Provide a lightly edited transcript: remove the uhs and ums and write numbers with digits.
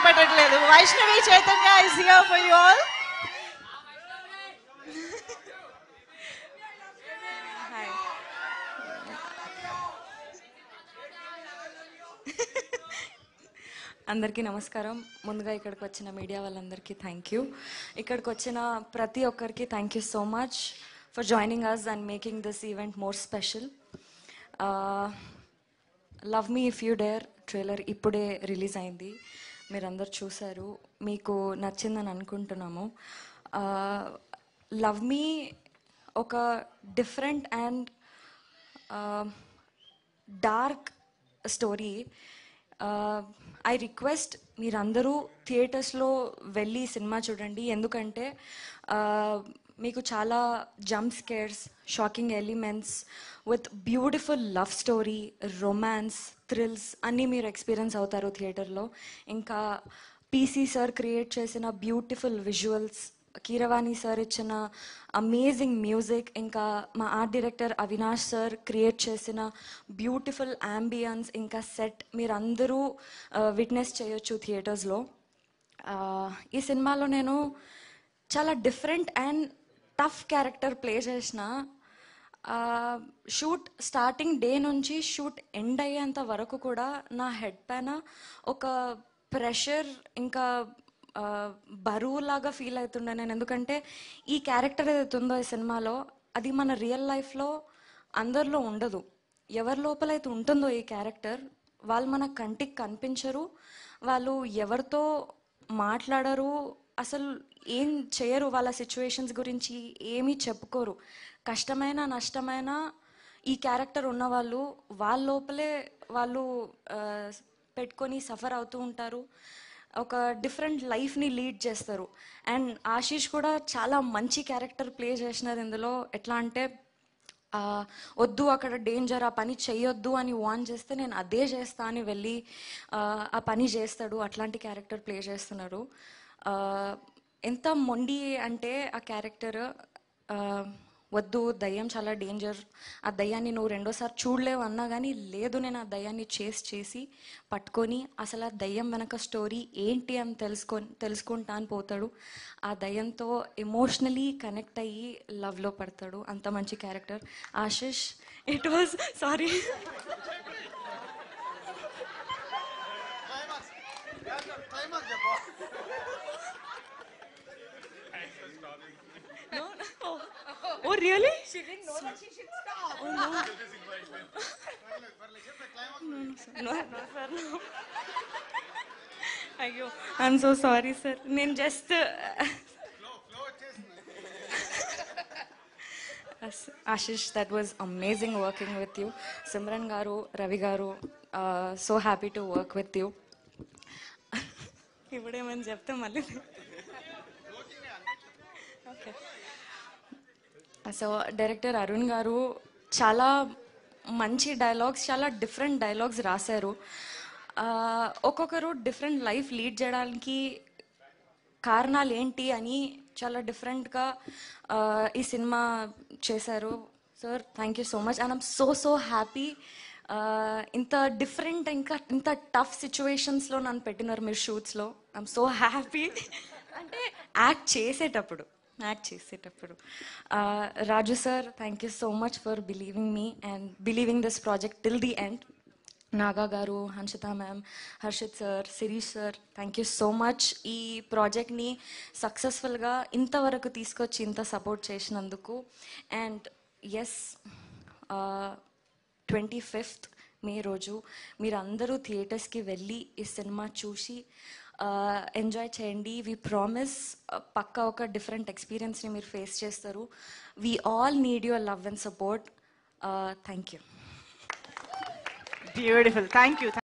గుర్తుపెట్టట్లేదు. Vaishnavi Chaitanya is here for you all. అందరికీ నమస్కారం. ముందుగా ఇక్కడికి వచ్చిన మీడియా వాళ్ళందరికీ థ్యాంక్ యూ. ఇక్కడికి వచ్చిన ప్రతి ఒక్కరికి thank you so much for joining us and making this event more special. Love me if you dare trailer ఇప్పుడే రిలీజ్ అయింది. మీరందరూ చూశారు, మీకు నచ్చిందని అనుకుంటున్నాము. లవ్ మీ ఒక different and dark story. I request మీరందరూ థియేటర్స్లో వెళ్ళి సినిమా చూడండి. ఎందుకంటే మీకు చాలా jump scares, shocking elements with beautiful love story, romance, thrills అన్నీ మీరు ఎక్స్పీరియన్స్ అవుతారు థియేటర్లో. ఇంకా పీసీ సార్ క్రియేట్ చేసిన బ్యూటిఫుల్ విజువల్స్, కీరవాణి సార్ ఇచ్చిన అమేజింగ్ మ్యూజిక్, ఇంకా మా art director Avinash sir create చేసిన బ్యూటిఫుల్ యాంబియన్స్, ఇంకా సెట్ మీరందరూ విట్నెస్ చేయొచ్చు థియేటర్స్లో. ఈ సినిమాలో నేను చాలా different and tough character play చేసిన. షూట్ స్టార్టింగ్ డే నుంచి షూట్ ఎండ్ అయ్యేంత వరకు కూడా నా హెడ్ పైన ఒక ప్రెషర్, ఇంకా బరువులాగా ఫీల్ అవుతుండే నేను. ఎందుకంటే ఈ క్యారెక్టర్ ఏదైతే ఉందో ఈ సినిమాలో, అది మన రియల్ లైఫ్లో అందరిలో ఉండదు. ఎవరి లోపలైతే ఉంటుందో ఈ క్యారెక్టర్, వాళ్ళు మన కంటికి కనిపించరు, వాళ్ళు ఎవరితో మాట్లాడరు, అసలు ఏం చేయరు, వాళ్ళ సిచ్యువేషన్స్ గురించి ఏమీ చెప్పుకోరు. కష్టమైన నష్టమైన ఈ క్యారెక్టర్ ఉన్నవాళ్ళు వాళ్ళ లోపలే వాళ్ళు పెట్టుకొని సఫర్ అవుతూ ఉంటారు. ఒక డిఫరెంట్ లైఫ్ని లీడ్ చేస్తారు. అండ్ ఆశీష్ కూడా చాలా మంచి క్యారెక్టర్ ప్లే చేసినారు ఇందులో. ఎట్లా అంటే వద్దు అక్కడ డేంజర్, ఆ పని చెయ్యొద్దు అని వార్న్ చేస్తే నేను అదే చేస్తా అని వెళ్ళి ఆ పని చేస్తాడు. అట్లాంటి క్యారెక్టర్ ప్లే చేస్తున్నారు. ఎంత మొండి అంటే ఆ క్యారెక్టర్, వద్దు దయ్యం చాలా డేంజర్, ఆ దయ్యాన్ని నువ్వు రెండోసారి చూడలేవు అన్నా కానీ లేదు, నేను ఆ దయ్యాన్ని చేసి పట్టుకొని అసలు ఆ దయ్యం వెనక స్టోరీ ఏంటి అని తెలుసుకుంటా అని పోతాడు. ఆ దయ్యంతో ఎమోషనలీ కనెక్ట్ అయ్యి లవ్లో పడతాడు. అంత మంచి character. Ashish, it was sorry No, no. Oh, really? She didn't know that she should stop. Oh, no. No, no, sir, no. Ayyo, I'm so sorry, sir. నేను just Ashish, that was amazing working with you. Simran garu, Ravi garu, so happy to work with you. ఇప్పుడేమని చెప్తే మళ్ళీ okay. So director Arun గారు చాలా మంచి dialogues, చాలా different dialogues రాశారు. ఒక్కొక్కరు different life lead చేయడానికి కారణాలు ఏంటి అని చాలా డిఫరెంట్గా ఈ సినిమా చేశారు. Sir thank you so much. And I'm so happy. ఇంత డిఫరెంట్, ఇంకా ఇంత టఫ్ సిచ్యువేషన్స్లో నన్ను పెట్టినారు మీరు షూట్స్లో. I'm so happy. అంటే యాక్ట్ చేసేటప్పుడు Raju sir, thank you so much for believing me and believing this project till the end. Naga గారు, Hanshitha ma'am, Harshith sir, Sireesh sir, thank you so much. ఈ ప్రాజెక్ట్ని సక్సెస్ఫుల్గా ఇంతవరకు తీసుకొచ్చి ఇంత సపోర్ట్ చేసినందుకు. అండ్ ఎస్, 25th మే రోజు మీరందరూ థియేటర్స్కి వెళ్ళి ఈ సినిమా చూసి ఎంజాయ్ చేయండి. వీ ప్రామిస్ పక్కా ఒక డిఫరెంట్ ఎక్స్పీరియన్స్ని మీరు ఫేస్ చేస్తారు. We all need your love and support. Thank you. Beautiful. Thank you.